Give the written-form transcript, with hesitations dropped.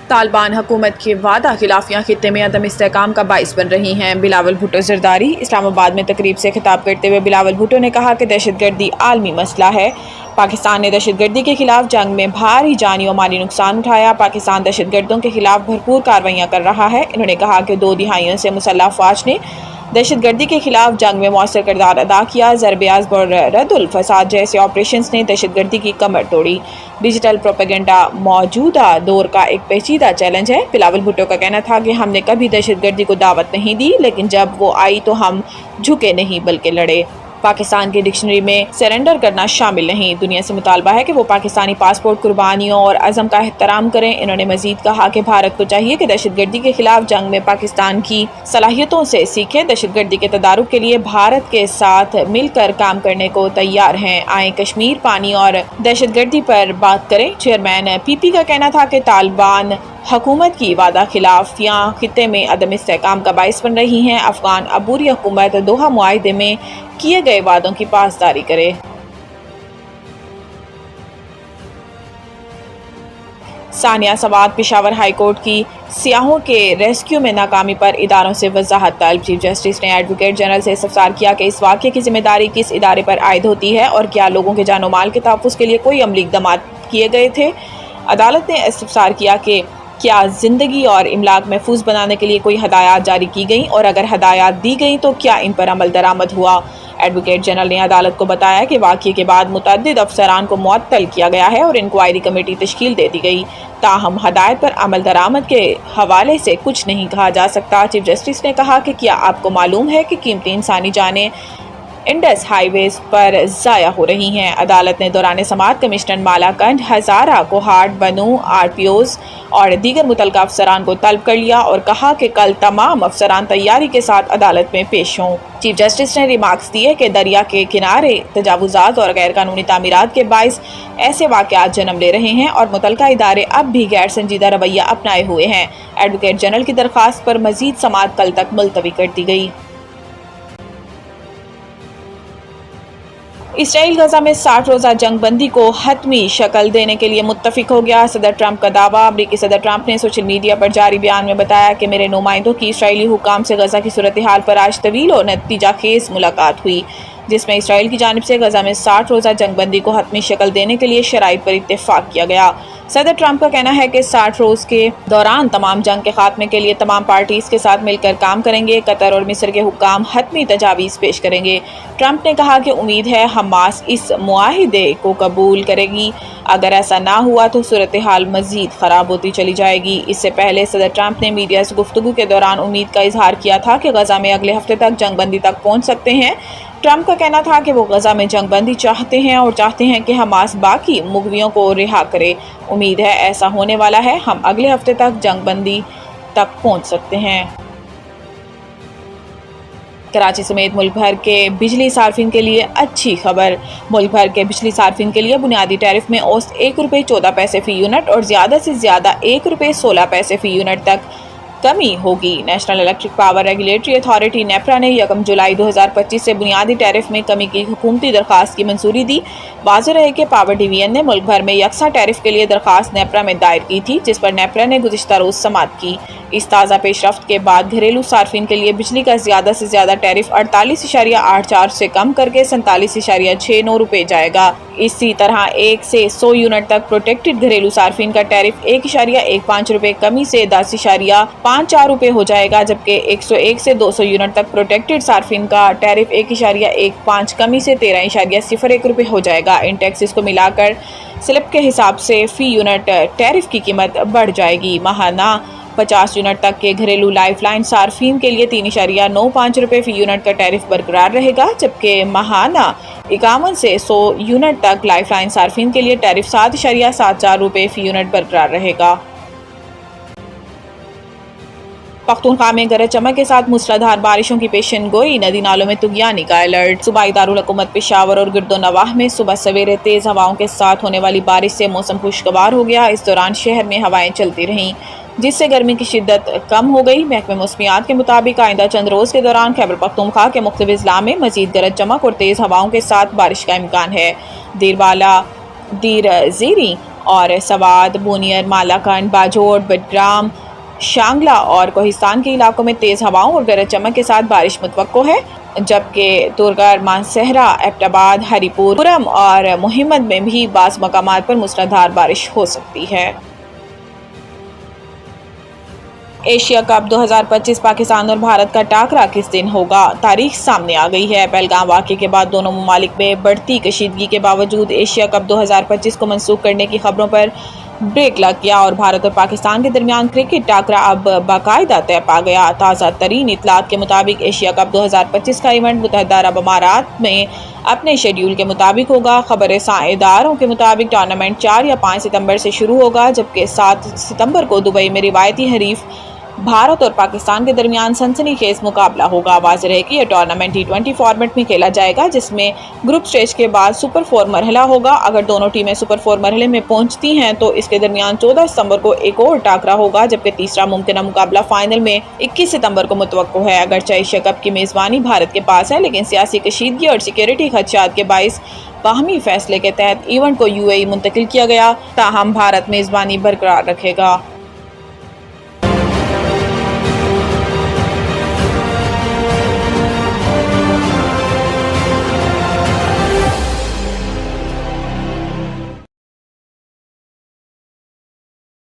طالبان حکومت کی وعدہ خلافیاں خطے میں عدم استحکام کا باعث بن رہی ہیں۔ بلاول بھٹو زرداری اسلام آباد میں تقریب سے خطاب کرتے ہوئے بلاول بھٹو نے کہا کہ دہشت گردی عالمی مسئلہ ہے۔ پاکستان نے دہشت گردی کے خلاف جنگ میں بھاری جانی و مالی نقصان اٹھایا۔ پاکستان دہشت گردوں کے خلاف بھرپور کارروائیاں کر رہا ہے۔ انہوں نے کہا کہ 2 دہائیوں سے مسلح افواج نے دہشت گردی کے خلاف جنگ میں مؤثر کردار ادا کیا۔ ضرب عضب اور رد الفساد جیسے آپریشنز نے دہشت گردی کی کمر توڑی۔ ڈیجیٹل پروپیگنڈا موجودہ دور کا ایک پیچیدہ چیلنج ہے۔ بلاول بھٹو کا کہنا تھا کہ ہم نے کبھی دہشت گردی کو دعوت نہیں دی، لیکن جب وہ آئی تو ہم جھکے نہیں بلکہ لڑے۔ پاکستان کی ڈکشنری میں سرنڈر کرنا شامل نہیں۔ دنیا سے مطالبہ ہے کہ وہ پاکستانی پاسپورٹ قربانیوں اور عزم کا احترام کریں۔ انہوں نے مزید کہا کہ بھارت کو چاہیے کہ دہشت گردی کے خلاف جنگ میں پاکستان کی صلاحیتوں سے سیکھے۔ دہشت گردی کے تدارک کے لیے بھارت کے ساتھ مل کر کام کرنے کو تیار ہیں۔ آئیں کشمیر، پانی اور دہشت گردی پر بات کریں۔ چیئرمین پی پی کا کہنا تھا کہ طالبان حکومت کی وعدہ خلافیاں خطے میں عدم استحکام کا باعث بن رہی ہیں۔ افغان عبوری حکومت دوحہ معاہدے میں کیے گئے وعدوں کی پاسداری کرے۔ ثانیہ سوات پشاور ہائی کورٹ کی سیاحوں کے ریسکیو میں ناکامی پر اداروں سے وضاحت طلب۔ چیف جسٹس نے ایڈوکیٹ جنرل سے استفسار کیا کہ اس واقعے کی ذمہ داری کس ادارے پر عائد ہوتی ہے اور کیا لوگوں کے جان و مال کے تحفظ کے لیے کوئی عملی اقدامات کیے گئے تھے۔ عدالت نے استفسار کیا کہ کیا زندگی اور املاک محفوظ بنانے کے لیے کوئی ہدایات جاری کی گئیں، اور اگر ہدایات دی گئیں تو کیا ان پر عمل درآمد ہوا۔ ایڈوکیٹ جنرل نے عدالت کو بتایا کہ واقعے کے بعد متعدد افسران کو معطل کیا گیا ہے اور انکوائری کمیٹی تشکیل دے دی گئی، تاہم ہدایت پر عمل درآمد کے حوالے سے کچھ نہیں کہا جا سکتا۔ چیف جسٹس نے کہا کہ کیا آپ کو معلوم ہے کہ قیمتی انسانی جانیں انڈس ہائی ویز پر ضائع ہو رہی ہیں۔ عدالت نے دوران سماعت کمشنر مالا کنڈ، ہزارہ، کوہاٹ، بنو، آر پی اوز اور دیگر متعلقہ افسران کو طلب کر لیا اور کہا کہ کل تمام افسران تیاری کے ساتھ عدالت میں پیش ہوں۔ چیف جسٹس نے ریمارکس دیے کہ دریا کے کنارے تجاوزات اور غیر قانونی تعمیرات کے باعث ایسے واقعات جنم لے رہے ہیں اور متعلقہ ادارے اب بھی غیر سنجیدہ رویہ اپنائے ہوئے ہیں۔ ایڈوکیٹ جنرل کی درخواست پر مزید سماعت کل تک ملتوی کر دی گئی۔ اسرائیل غزہ میں 60 روزہ جنگ بندی کو حتمی شکل دینے کے لیے متفق ہو گیا۔ صدر ٹرمپ کا دعویٰ۔ امریکی صدر ٹرمپ نے سوشل میڈیا پر جاری بیان میں بتایا کہ میرے نمائندوں کی اسرائیلی حکام سے غزہ کی صورتحال پر آج طویل اور نتیجہ خیز ملاقات ہوئی، جس میں اسرائیل کی جانب سے غزہ میں 60 روزہ جنگ بندی کو حتمی شکل دینے کے لیے شرائط پر اتفاق کیا گیا۔ صدر ٹرمپ کا کہنا ہے کہ 60 روز کے دوران تمام جنگ کے خاتمے کے لیے تمام پارٹیز کے ساتھ مل کر کام کریں گے۔ قطر اور مصر کے حکام حتمی تجاویز پیش کریں گے۔ ٹرمپ نے کہا کہ امید ہے حماس اس معاہدے کو قبول کرے گی، اگر ایسا نہ ہوا تو صورتحال مزید خراب ہوتی چلی جائے گی۔ اس سے پہلے صدر ٹرمپ نے میڈیا سے گفتگو کے دوران امید کا اظہار کیا تھا کہ غزہ میں اگلے ہفتے تک جنگ بندی تک پہنچ سکتے ہیں۔ ٹرمپ کا کہنا تھا کہ وہ غزہ میں جنگ بندی چاہتے ہیں اور چاہتے ہیں کہ حماس باقی مغویوں کو رہا کرے۔ امید ہے ایسا ہونے والا ہے، ہم اگلے ہفتے تک جنگ بندی تک پہنچ سکتے ہیں۔ کراچی سمیت ملک بھر کے بجلی صارفین کے لیے اچھی خبر۔ ملک بھر کے بجلی صارفین کے لیے بنیادی ٹیرف میں اوسط ₹1.14 فی یونٹ اور زیادہ سے زیادہ ₹1.16 فی یونٹ تک کمی ہوگی۔ National electric power regulatory authority NEPRA نے 1 جولائی 2025 سے بنیادی ٹیرف میں کمی کی حکومتی درخواست کی منظوری دی۔ واضح رہے کہ پاور ڈویژن نے ملک بھر میں یکساں ٹیرف کے لیے درخواست نیپرا میں دائر کی تھی، جس پر نیپرا نے گزشتہ روز سماعت کی۔ اس تازہ پیش رفت کے بعد گھریلو صارفین کے لیے بجلی کا زیادہ سے زیادہ ٹیرف 48.84 سے کم کر کے ₹47.69 جائے گا۔ اسی طرح 1 سے 100 یونٹ تک پروٹیکٹڈ گھریلو صارفین کا ٹیرف ₹1.15 کمی سے ₹10.54 ہو جائے گا، جبکہ 101 سے 200 یونٹ تک پروٹیکٹڈ صارفین کا ٹیرف 1.15 کمی سے ₹13.01 ہو جائے گا۔ ان ٹیکسز کو ملا کر سلپ کے حساب سے فی یونٹ ٹیرف کی قیمت بڑھ جائے گی۔ ماہانہ 50 یونٹ تک کے گھریلو لائف لائن صارفین کے لیے ₹3.95 فی یونٹ کا ٹیرف برقرار رہے گا، جبکہ ماہانہ 51 سے 100 یونٹ تک لائف لائن صارفین کے لیے ٹیرف ₹7.74 فی یونٹ برقرار رہے گا۔ پختونخوا میں گرج چمک کے ساتھ موسلادھار بارشوں کی پیشن گوئی، ندی نالوں میں طغیانی کا الرٹ۔ صوبائی دارالحکومت پشاور اور گرد و نواح میں صبح سویرے تیز ہواؤں کے ساتھ ہونے والی بارش سے موسم خوشگوار ہو گیا۔ اس دوران شہر میں ہوائیں چلتی رہیں، جس سے گرمی کی شدت کم ہو گئی۔ محکمہ موسمیات کے مطابق آئندہ چند روز کے دوران خیبر پختونخوا کے مختلف اضلاع میں مزید گرج چمک اور تیز ہواؤں کے ساتھ بارش کا امکان ہے۔ دیر والا، دیر زیری اور سوات، بونیر، مالاکنڈ، باجوڑ، بٹگرام، شانگلہ اور کوہستان کے علاقوں میں تیز ہواؤں اور گرج چمک کے ساتھ بارش متوقع ہے، جبکہ درگر، مانسہرہ، ایبٹ آباد، ہری پورم اور مہمند میں بھی بعض مقامات پر موسلادھار بارش ہو سکتی ہے۔ ایشیا کپ 2025 پاکستان اور بھارت کا ٹاکرا کس دن ہوگا؟ تاریخ سامنے آ گئی ہے۔ پہلگام واقعے کے بعد دونوں ممالک میں بڑھتی کشیدگی کے باوجود ایشیا کپ 2025 کو منسوخ کرنے کی خبروں پر بریک لگ گیا اور بھارت اور پاکستان کے درمیان کرکٹ ٹاکرا اب باقاعدہ طے پا گیا۔ تازہ ترین اطلاعات کے مطابق ایشیا کپ 2025 کا ایونٹ متحدہ عرب امارات میں اپنے شیڈیول کے مطابق ہوگا۔ خبر رساں اداروں کے مطابق ٹورنامنٹ 4 یا 5 ستمبر سے شروع ہوگا، جبکہ 7 ستمبر کو دبئی میں روایتی حریف بھارت اور پاکستان کے درمیان سنسنی خیز مقابلہ ہوگا۔ واضح ہے کہ یہ ٹورنامنٹ T20 فارمیٹ میں کھیلا جائے گا، جس میں گروپ سٹیج کے بعد سپر 4 مرحلہ ہوگا۔ اگر دونوں ٹیمیں سپر 4 مرحلے میں پہنچتی ہیں تو اس کے درمیان 14 ستمبر کو ایک اور ٹاکرا ہوگا، جبکہ تیسرا ممکنہ مقابلہ فائنل میں 21 ستمبر کو متوقع ہے۔ اگرچہ ایشیا کپ کی میزبانی بھارت کے پاس ہے، لیکن سیاسی کشیدگی اور سیکیورٹی خدشات کے باعث باہمی فیصلے کے تحت ایونٹ کو UAE منتقل کیا گیا، تاہم بھارت میزبانی برقرار رکھے گا۔